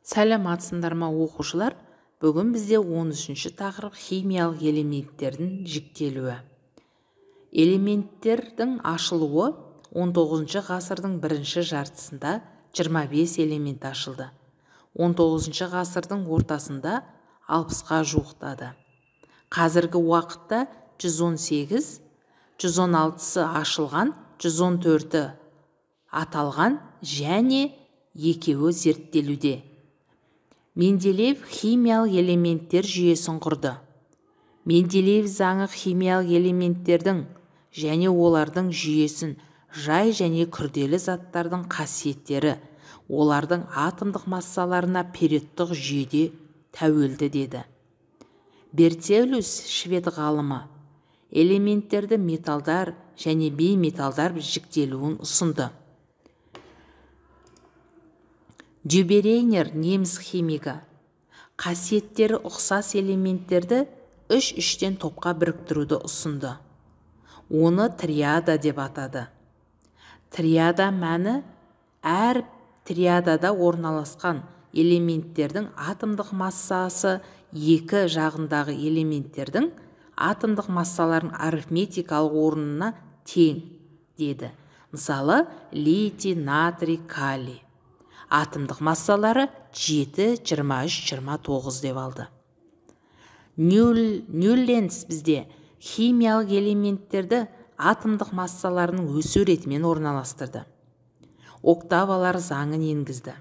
Сәлеметсіңдер ма оқушылар? Бүгін бізде 13-ші тақырып химиялық элементтердің жіктелуі. Элементтердің ашылуы 19 ғасырдың бірінші жартысында 25 элемент ашылды. 19 ғасырдың ортасында 60-қа жуықтады. Қазіргі уақытта 118, 116-сы ашылған, 114-і аталған және екеуі зерттелуде. Менделеев химиялық элементтер жүйесін құрды. Менделеев заңы химиялық элементтердің және олардың жүйесін, жай және күрделі заттардың қасиеттері, олардың атомдық массаларына периодтық жүйеде тәуелді деді. Бертелюс, швед ғалымы, элементтерді металдар және бейметалдар жіктелуін ұсынды. Дюберейнер, неміс химигі, қасиеттері ұқсас элементтерді 3-3-тен топқа біріктіруді ұсынды. Оны триада деп атады. Триада мәні әр триадада орналасқан элементтердің атомдық массасы екі жағындағы элементтердің атомдық массаларын арифметикалық орнына тең деді. Мысалы, литий, натрий, калий. Атомдық массалары 7, 23, 29 деп алды. Ньюленс бізде химиялық элементтерді атомдық массаларының өсу ретімен орналастырды. Октавалар заңын енгізді.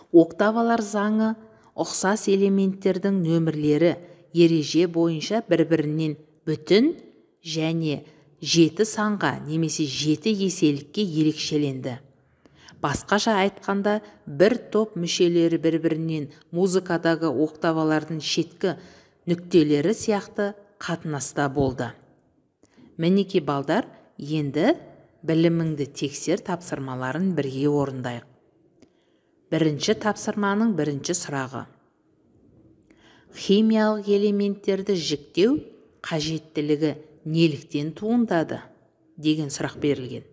Октавалар заңы ұқсас элементтердің нөмірлері ереже бойынша бір-бірінен бүтін және 7 санға немесе 7 еселікке ерекшеленді. Басқаша айтқанда, бір топ мүшелері бір-бірінен музыкадағы октавалардың шеткі нүктелері сияқты қатынаста болды. Мінеки балдар, енді біліміңді тексер тапсырмаларын бірге орындайық. Бірінші тапсырманың бірінші сұрағы. Химиялық элементтерді жіктеу қажеттілігі неліктен туындады деген сұрақ берілген.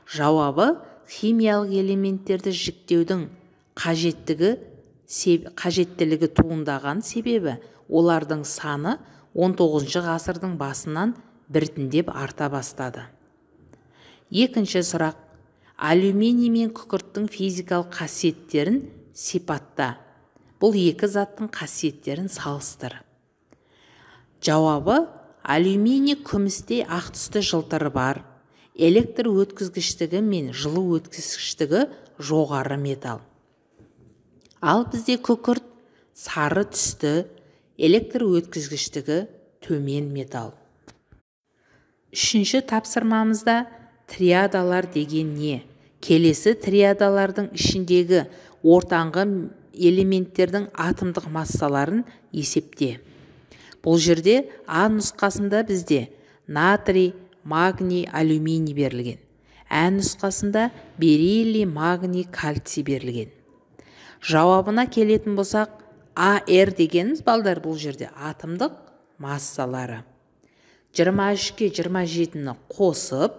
Жауабы, химиялық элементтерді жіктеудің қажеттілігі туындаған себебі олардың саны 19 ғасырдың басынан біртіндеп арта бастады. Екінші сұрақ. Алюминий мен күкірттің физикалық қасиеттерін сипатта. Бұл екі заттың қасиеттерін салыстыр. Жауабы, алюминий күмістей ақ түсті жылтыры бар. Электр өткізгіштігі мен жылу өткізгіштігі жоғары металл. Ал бізде күкірт сары түсті, электр өткізгіштігі төмен металл. Үшінші тапсырмамызда триадалар деген не? Келесі триадалардың ішіндегі ортаңғы элементтердің атомдық массаларын есепте. Бұл жерде А нұсқасында бізде натрий, магний, алюминий берілген. Ә нұсқасында бериллий, магний, кальций берілген. Жауабына келетін болсақ, АР дегеніміз балдар бұл жерде атомдық массалары. 23-ке 27-ні қосып,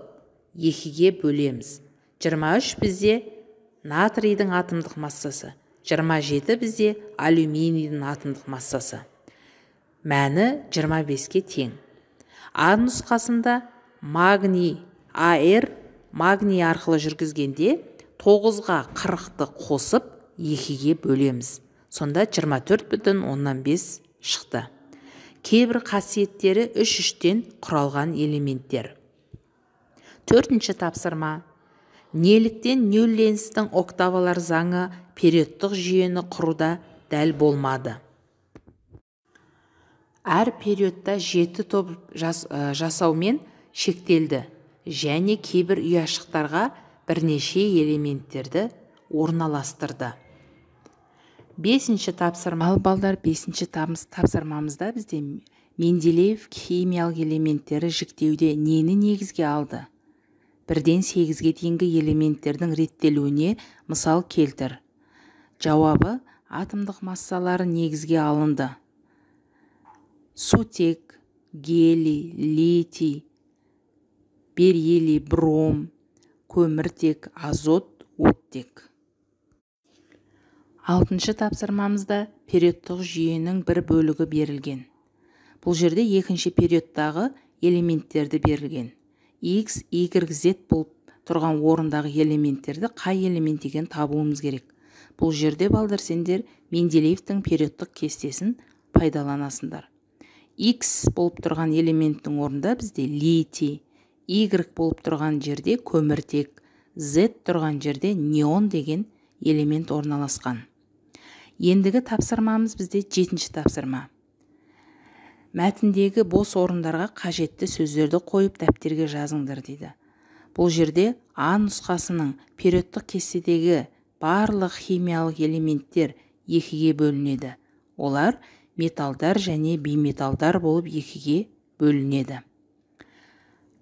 2-ге бөлеміз. 23 бізде натрийдің атомдық массасы, 27 бізде алюминийдің атомдық массасы. Мәні 25-ке тең. А нұсқасында магний, АР, магний арқылы жүргізгенде 9-ға 40-ты қосып 2-ге бөлеміз. Сонда 24,5 шықты. Кейбір қасиеттері 3-3-тен құралған элементтер. Төртінші тапсырма. Неліктен Ньюленстің октавалар заңы периодтық жүйені құруда дәл болмады? Әр периодта 7 топ жасаумен шектелді және кейбір ұяшықтарға бірнеше элементтерді орналастырды. Бесінші тапсырма. Ал балдар, 5-ші тапсырмамызда бізде Менделеев химиялық элементтері жіктеуде нені негізге алды? 1-ден 8-ге дейінгі элементтердің реттелуіне мысал келтір. Жауабы, атомдық массалары негізге алынды. Сутек, гелий, литий, бериллий, бром, көміртек, азот, оттек. 6-шы тапсырмамызда периодтық жүйенің бір бөлігі берілген. Бұл жерде екінші периодтағы элементтерді берілген. X, Y, Z болып тұрған орындағы элементтерді қай элемент деген табуымыз керек. Бұл жерде балдар сендер Менделеевтің периодтық кестесін пайдаланасыңдар. X болып тұрған элементтің орнында бізде литий, Y болып тұрған жерде көміртек, Z тұрған жерде неон деген элемент орналасқан. Ендігі тапсырмамыз бізде 7-ші тапсырма. Мәтіндегі бос орындарға қажетті сөздерді қойып дәптерге жазыңдар дейді. Бұл жерде А нұсқасының периодтық кестедегі барлық химиялық элементтер екіге бөлінеді. Олар металдар және бейметалдар болып екіге бөлінеді.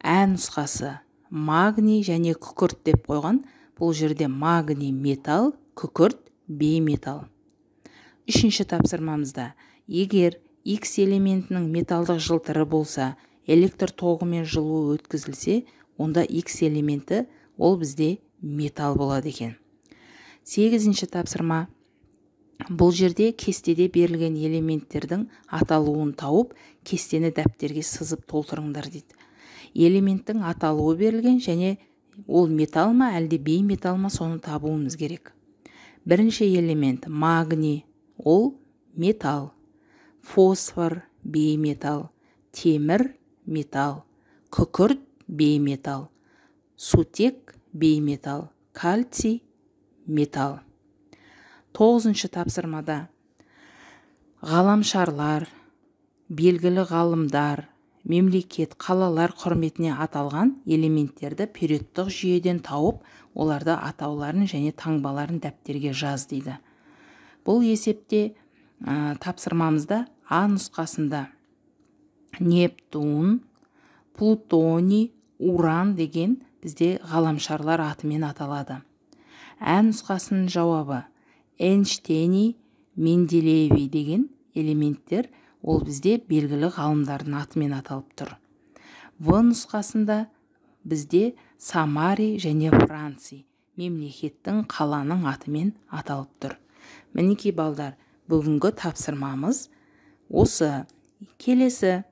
Ә нұсқасы магний және күкірт деп қойған. Бұл жерде магний металл, күкірт бейметалл. 3-ші тапсырмамызда егер X элементінің металдық жылтыры болса, электр тоғымен жылу өткізілсе, онда X элементі ол бізде металл болады екен. 8-ші тапсырма. Бұл жерде кестеде берілген элементтердің аталуын тауып, кестені дәптерге сызып толтырыңдар дейді. Элементтің аталуы берілген және ол металл ма әлде бейметалл ма соны табуымыз керек. Бірінші элемент магний, ол металл. Фосфор бейметалл, темір металл, күкірт бейметалл, сутек бейметалл, кальций металл. 9-ші тапсырмада ғаламшарлар, белгілі ғалымдар, мемлекет, қалалар құрметіне аталған элементтерді периодтық жүйеден тауып, оларды атауларын және таңбаларын дәптерге жаз дейді. Бұл есепте тапсырмамызда А нұсқасында Нептун, Плутоний, Уран деген бізде ғаламшарлар атымен аталады. Ә нұсқасының жауабы Эйнштейн, Менделеев деген элементтер ол бізде белгілі ғалымдардың атымен аталып тұр. В нұсқасында бізде Самари және Франций мемлекеттің қаланың атымен аталып тұр. Мінекей балдар, бүгінгі тапсырмамыз осы. Келесі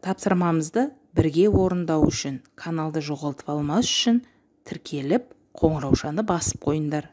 тапсырмамызды бірге орындау үшін, каналды жоғалтып алмас үшін тіркеліп, қоңыраушаны басып қойыңдар.